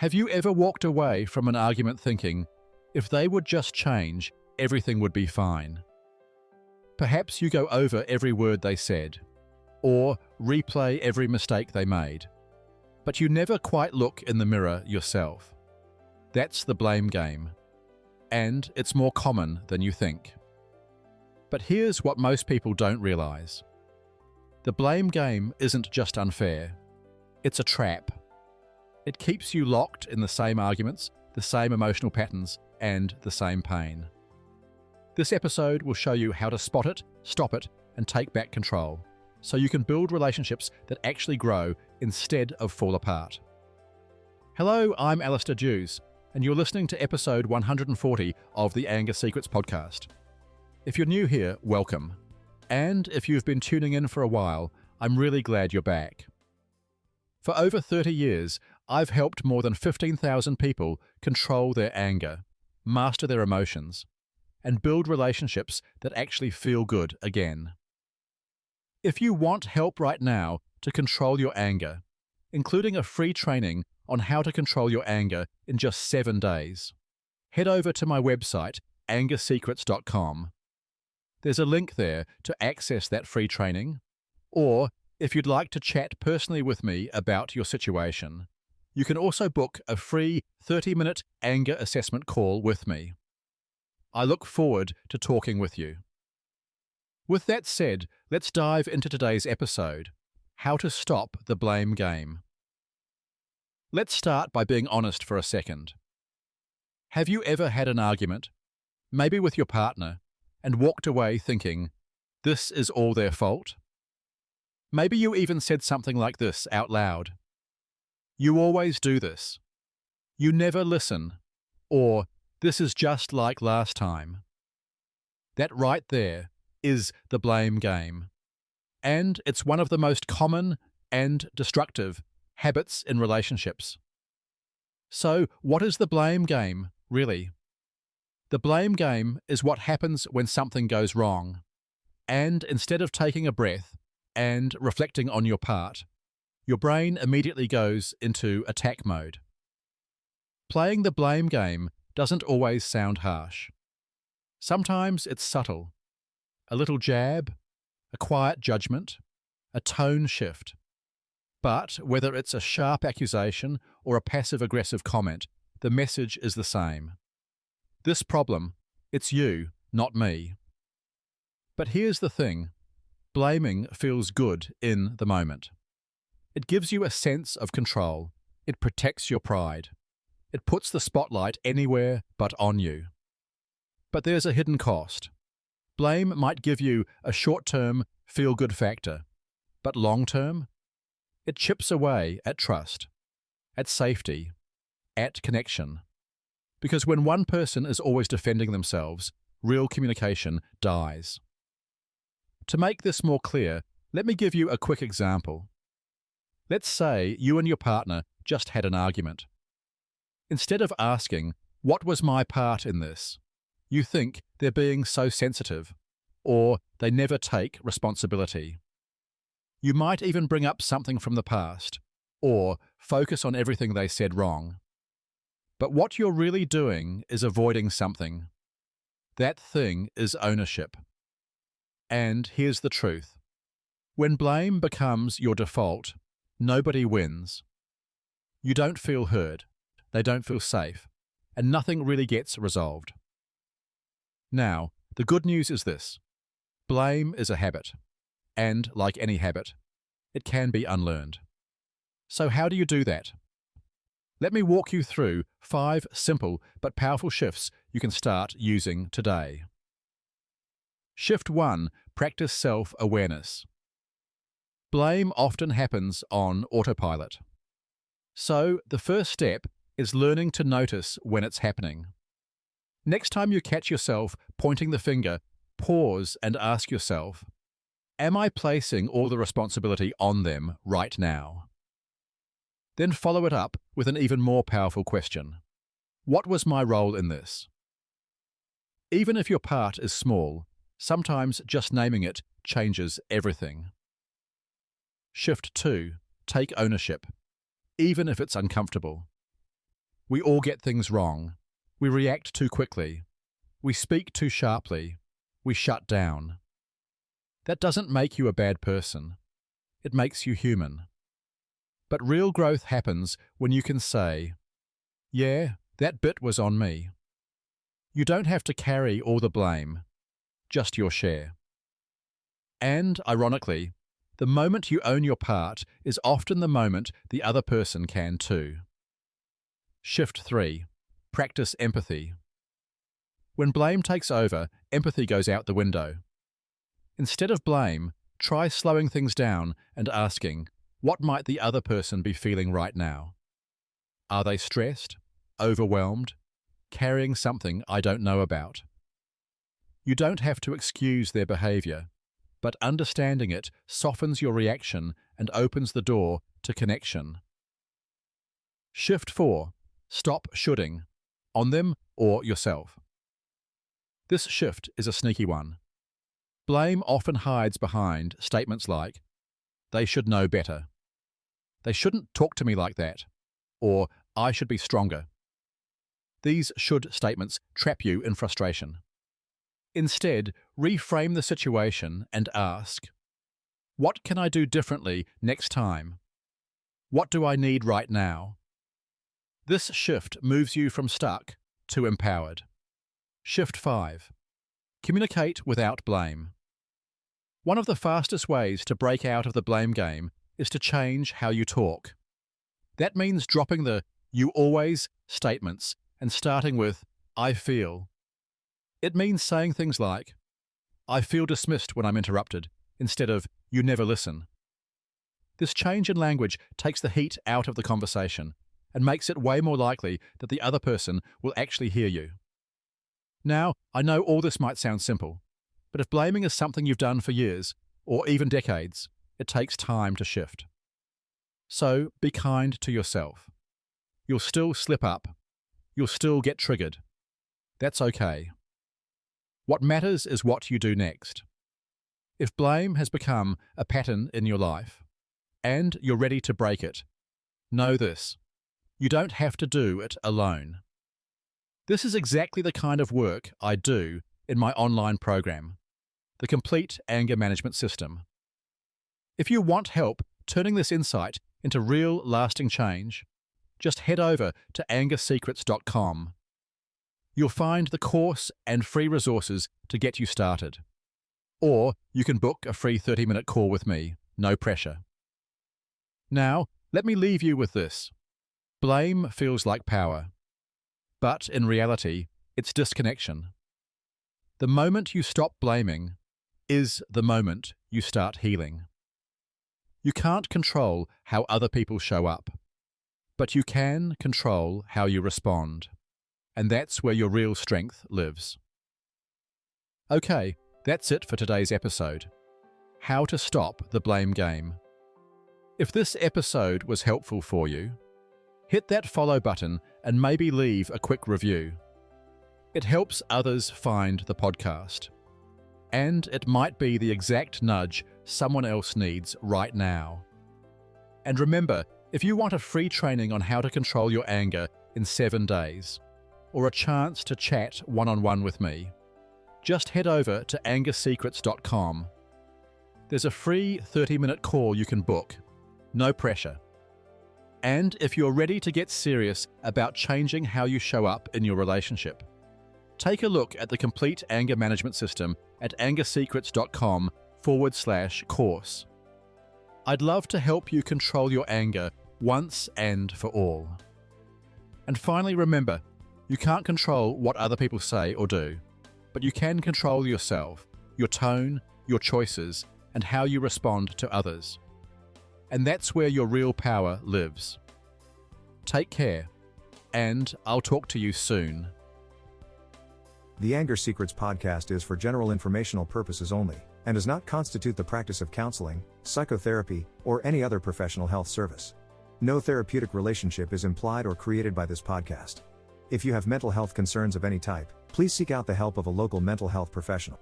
Have you ever walked away from an argument thinking, if they would just change, everything would be fine? Perhaps you go over every word they said, or replay every mistake they made, but you never quite look in the mirror yourself. That's the blame game, and it's more common than you think. But here's what most people don't realize. The blame game isn't just unfair, it's a trap. It keeps you locked in the same arguments, the same emotional patterns, and the same pain. This episode will show you how to spot it, stop it, and take back control, so you can build relationships that actually grow instead of fall apart. Hello, I'm Alastair Duhs, and you're listening to episode 140 of the Anger Secrets podcast. If you're new here, welcome. And if you've been tuning in for a while, I'm really glad you're back. For over 30 years, I've helped more than 15,000 people control their anger, master their emotions, and build relationships that actually feel good again. If you want help right now to control your anger, including a free training on how to control your anger in just 7 days, head over to my website, angersecrets.com. There's a link there to access that free training, or if you'd like to chat personally with me about your situation, you can also book a free 30-minute anger assessment call with me. I look forward to talking with you. With that said, let's dive into today's episode, How to Stop the Blame Game. Let's start by being honest for a second. Have you ever had an argument, maybe with your partner, and walked away thinking, this is all their fault? Maybe you even said something like this out loud. You always do this. You never listen. Or, this is just like last time. That right there is the blame game. And it's one of the most common and destructive habits in relationships. So, what is the blame game, really? The blame game is what happens when something goes wrong. And instead of taking a breath and reflecting on your part, your brain immediately goes into attack mode. Playing the blame game doesn't always sound harsh. Sometimes it's subtle. A little jab, a quiet judgment, a tone shift. But whether it's a sharp accusation or a passive-aggressive comment, the message is the same. This problem, it's you, not me. But here's the thing. Blaming feels good in the moment. It gives you a sense of control. It protects your pride. It puts the spotlight anywhere but on you. But there's a hidden cost. Blame might give you a short-term, feel-good factor, but long-term, it chips away at trust, at safety, at connection. Because when one person is always defending themselves, real communication dies. To make this more clear, let me give you a quick example. Let's say you and your partner just had an argument. Instead of asking, what was my part in this? You think they're being so sensitive, or they never take responsibility. You might even bring up something from the past, or focus on everything they said wrong. But what you're really doing is avoiding something. That thing is ownership. And here's the truth. When blame becomes your default, nobody wins. You don't feel heard, they don't feel safe, and nothing really gets resolved. Now, the good news is this. Blame is a habit, and like any habit, it can be unlearned. So how do you do that? Let me walk you through 5 simple but powerful shifts you can start using today. Shift 1. Practice self-awareness. Blame often happens on autopilot. So, the first step is learning to notice when it's happening. Next time you catch yourself pointing the finger, pause and ask yourself, am I placing all the responsibility on them right now? Then follow it up with an even more powerful question. What was my role in this? Even if your part is small, sometimes just naming it changes everything. Shift 2. Take ownership, even if it's uncomfortable. We all get things wrong. We react too quickly. We speak too sharply. We shut down. That doesn't make you a bad person. It makes you human. But real growth happens when you can say, "Yeah, that bit was on me." You don't have to carry all the blame, just your share. And, ironically, the moment you own your part is often the moment the other person can too. Shift 3. Practice empathy. When blame takes over, empathy goes out the window. Instead of blame, try slowing things down and asking, what might the other person be feeling right now? Are they stressed, overwhelmed, carrying something I don't know about? You don't have to excuse their behavior, but understanding it softens your reaction and opens the door to connection. Shift 4. Stop shoulding, on them or yourself. This shift is a sneaky one. Blame often hides behind statements like, "They should know better." "They shouldn't talk to me like that," or "I should be stronger." These should statements trap you in frustration. Instead, reframe the situation and ask, what can I do differently next time? What do I need right now? This shift moves you from stuck to empowered. Shift 5. Communicate without blame. One of the fastest ways to break out of the blame game is to change how you talk. That means dropping the "you always" statements and starting with "I feel." It means saying things like, "I feel dismissed when I'm interrupted," instead of "you never listen." This change in language takes the heat out of the conversation and makes it way more likely that the other person will actually hear you. Now, I know all this might sound simple, but if blaming is something you've done for years, or even decades, it takes time to shift. So, be kind to yourself. You'll still slip up. You'll still get triggered. That's okay. What matters is what you do next. If blame has become a pattern in your life, and you're ready to break it, know this: you don't have to do it alone. This is exactly the kind of work I do in my online program, the Complete Anger Management System. If you want help turning this insight into real, lasting change, just head over to angersecrets.com. You'll find the course and free resources to get you started. Or you can book a free 30-minute call with me, no pressure. Now, let me leave you with this. Blame feels like power. But in reality, it's disconnection. The moment you stop blaming is the moment you start healing. You can't control how other people show up, but you can control how you respond. And that's where your real strength lives. Okay, that's it for today's episode. How to stop the blame game. If this episode was helpful for you, hit that follow button and maybe leave a quick review. It helps others find the podcast. And it might be the exact nudge someone else needs right now. And remember, if you want a free training on how to control your anger in 7 days, or a chance to chat one-on-one with me, just head over to angersecrets.com. There's a free 30-minute call you can book. No pressure. And if you're ready to get serious about changing how you show up in your relationship, take a look at the Complete Anger Management System at angersecrets.com/course. I'd love to help you control your anger once and for all. And finally, remember, you can't control what other people say or do, but you can control yourself, your tone, your choices, and how you respond to others. And that's where your real power lives. Take care, and I'll talk to you soon. The Anger Secrets podcast is for general informational purposes only, and does not constitute the practice of counseling, psychotherapy, or any other professional health service. No therapeutic relationship is implied or created by this podcast. If you have mental health concerns of any type, please seek out the help of a local mental health professional.